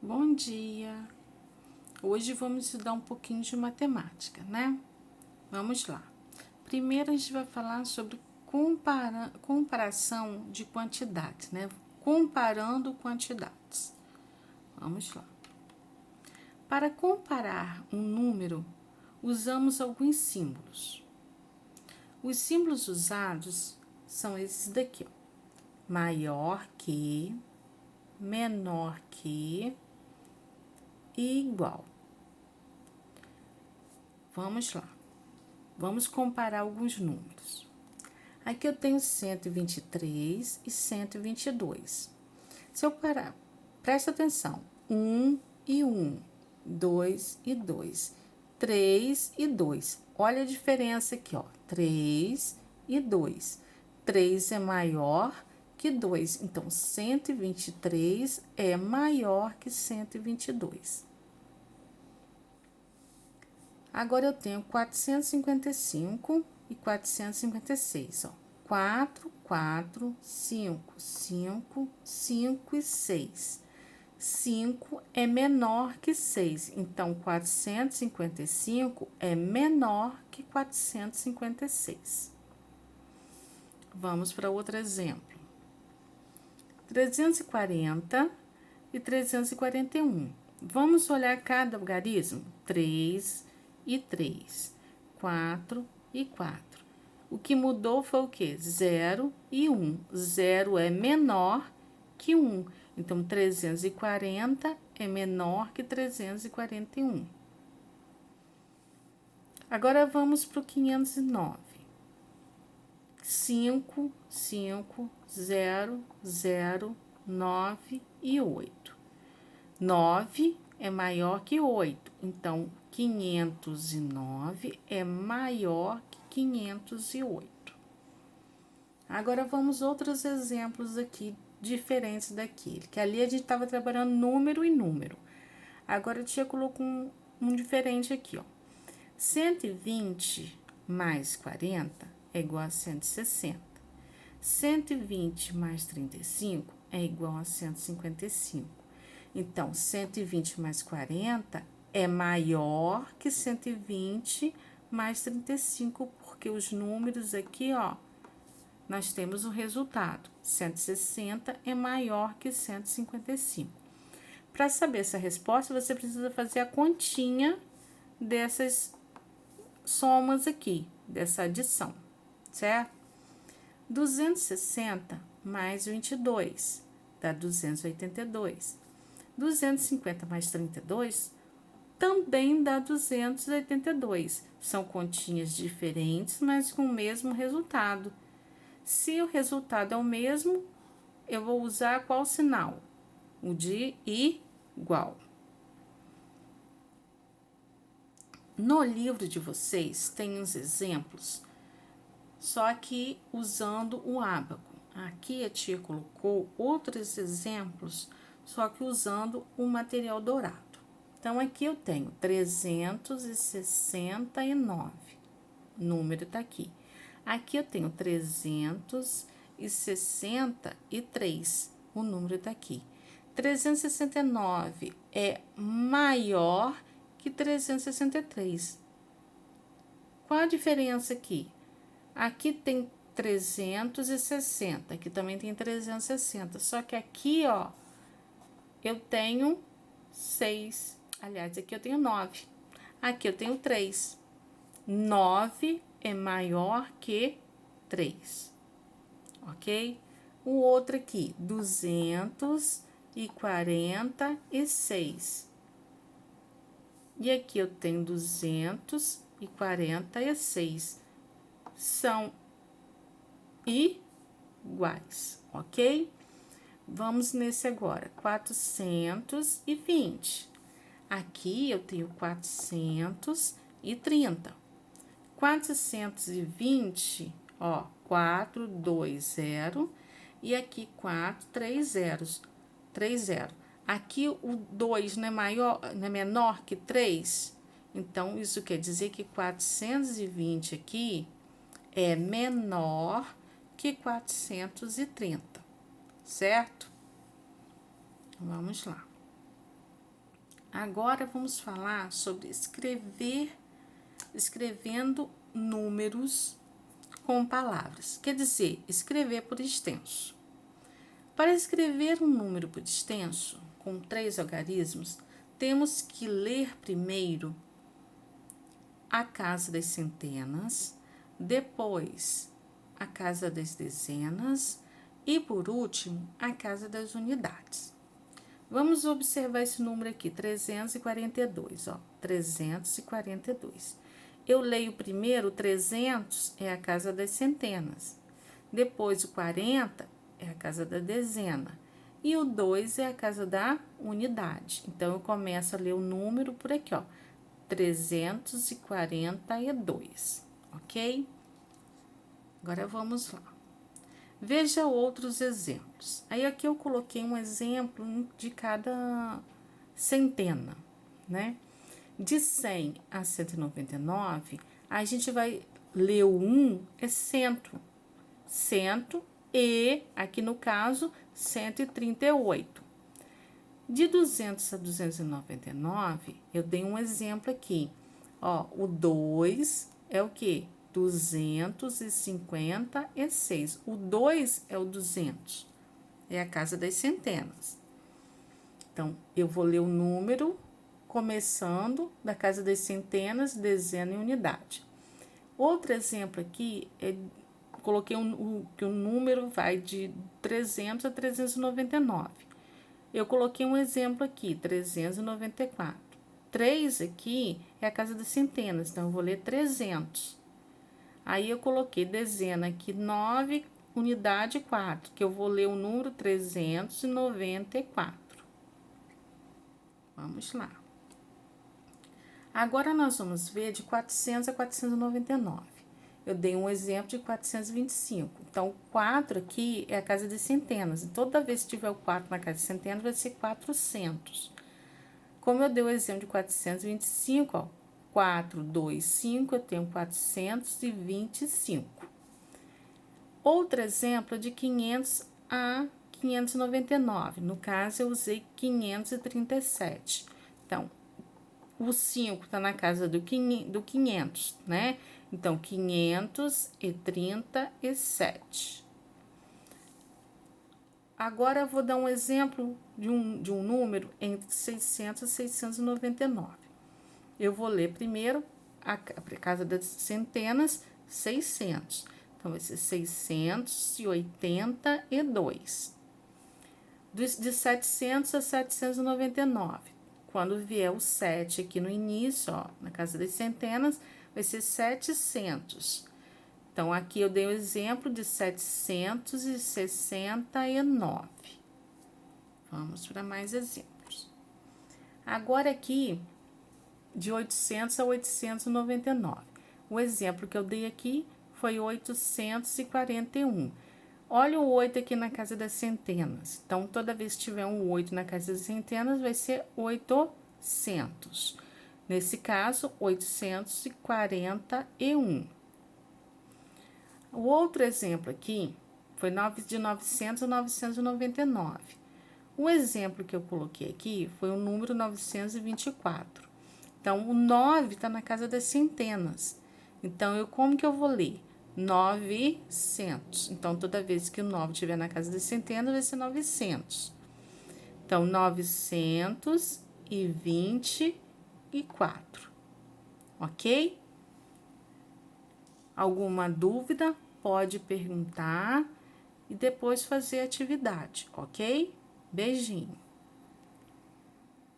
Bom dia! Hoje vamos estudar um pouquinho de matemática, né? Vamos lá. Primeiro a gente vai falar sobre comparação de quantidades, né? Comparando quantidades. Vamos lá. Para comparar um número, usamos alguns símbolos. Os símbolos usados são esses daqui, ó. Maior que, menor que e igual. Vamos lá. Vamos comparar alguns números. Aqui eu tenho 123 e 122. Se eu parar, presta atenção. 1 e 1, 2 e 2, 3 e 2. Olha a diferença aqui, ó. 3 e 2. 3 é maior que 2. Então, 123 é maior que 122. Agora eu tenho 455 e 456, ó. 4, 4, 5, 5, 5 e 6. 5 é menor que 6, então 455 é menor que 456. Vamos para outro exemplo. 340 e 341. Vamos olhar cada algarismo? 3 e 3, 4 e 4. O que mudou foi o quê? 0 e 1. 0 é menor que 1. Então, 340 é menor que 341. Agora, vamos para o 509. 5, 5, 0, 0, 9 e 8. 9 é maior que 8, então 509 é maior que 508. Agora vamos outros exemplos aqui diferentes daquele, que ali a gente estava trabalhando número e número. Agora eu te coloco um diferente aqui, ó. 120 mais 40 é igual a 160. 120 mais 35 é igual a 155. Então, 120 mais 40 é maior que 120 mais 35, porque os números aqui, ó, nós temos o resultado. 160 é maior que 155. Para saber essa resposta, você precisa fazer a continha dessas somas aqui, dessa adição, certo? 260 mais 22 dá 282. 250 mais 32 também dá 282. São continhas diferentes, mas com o mesmo resultado. Se o resultado é o mesmo, eu vou usar qual sinal? O de igual. No livro de vocês tem uns exemplos, só que usando o ábaco. Aqui a tia colocou outros exemplos, só que usando o material dourado. Então, aqui eu tenho 369, o número tá aqui. Aqui eu tenho 363, o número tá aqui. 369 é maior que 363. Qual a diferença aqui? Aqui tem 360, aqui também tem 360, só que aqui, ó, eu tenho 6. Aliás, aqui eu tenho 9. Aqui eu tenho 3. 9 é maior que 3. Ok? O outro aqui, 246. E aqui eu tenho 246. São iguais, ok? Vamos nesse agora, 420. Aqui eu tenho 430. 420, ó, 420 e aqui 4, 3 zeros, 3 zero. Aqui o 2 não é maior, não é menor que 3, então isso quer dizer que 420 aqui é menor que 430, certo? Vamos lá. Agora vamos falar sobre escrevendo números com palavras. Quer dizer, escrever por extenso. Para escrever um número por extenso, com 3 algarismos, temos que ler primeiro a casa das centenas, depois a casa das dezenas e, por último, a casa das unidades. Vamos observar esse número aqui, 342, ó, 342. Eu leio primeiro o 300, é a casa das centenas. Depois o 40 é a casa da dezena. E o 2 é a casa da unidade. Então, eu começo a ler o número por aqui, ó, 342, ok? Agora, vamos lá. Veja outros exemplos. Aí, aqui eu coloquei um exemplo de cada centena, né? De 100 a 199, a gente vai ler o 1 é cento. Cento e, aqui no caso, 138. De 200 a 299, eu dei um exemplo aqui. Ó, o 2 é o quê? 256. O 2 é o 200. É a casa das centenas. Então, eu vou ler o número começando da casa das centenas, dezena e unidade. Outro exemplo aqui é coloquei que o número vai de 300 a 399. Eu coloquei um exemplo aqui, 394. 3 aqui é a casa das centenas, então eu vou ler 300. Aí eu coloquei dezena aqui, 9, unidade 4, que eu vou ler o número 394. Vamos lá. Agora, nós vamos ver de 400 a 499. Eu dei um exemplo de 425. Então, o 4 aqui é a casa de centenas. E toda vez que tiver o 4 na casa de centenas, vai ser 400. Como eu dei o exemplo de 425, ó, 4, 2, 5, eu tenho 425. Outro exemplo é de 500 a 599. No caso, eu usei 537. Então, o 5 tá na casa do 500, né? Então, 537. Agora, eu vou dar um exemplo de um número entre 600 e 699. Eu vou ler primeiro a casa das centenas, 600. Então, vai ser 682. De 700 a 799. Quando vier o 7 aqui no início, ó, na casa das centenas, vai ser 700. Então, aqui eu dei o exemplo de 769. Vamos para mais exemplos. Agora, aqui, de 800 a 899. O exemplo que eu dei aqui foi 841. Olha o 8 aqui na casa das centenas. Então, toda vez que tiver um 8 na casa das centenas, vai ser 800. Nesse caso, 841. O outro exemplo aqui foi de 900 a 999. O exemplo que eu coloquei aqui foi o número 924. Então, o 9 está na casa das centenas. Então, como que eu vou ler? 900. Então, toda vez que o 9 estiver na casa das centenas, vai ser 900. Então, 924. Ok? Alguma dúvida? Pode perguntar e depois fazer a atividade, ok? Beijinho.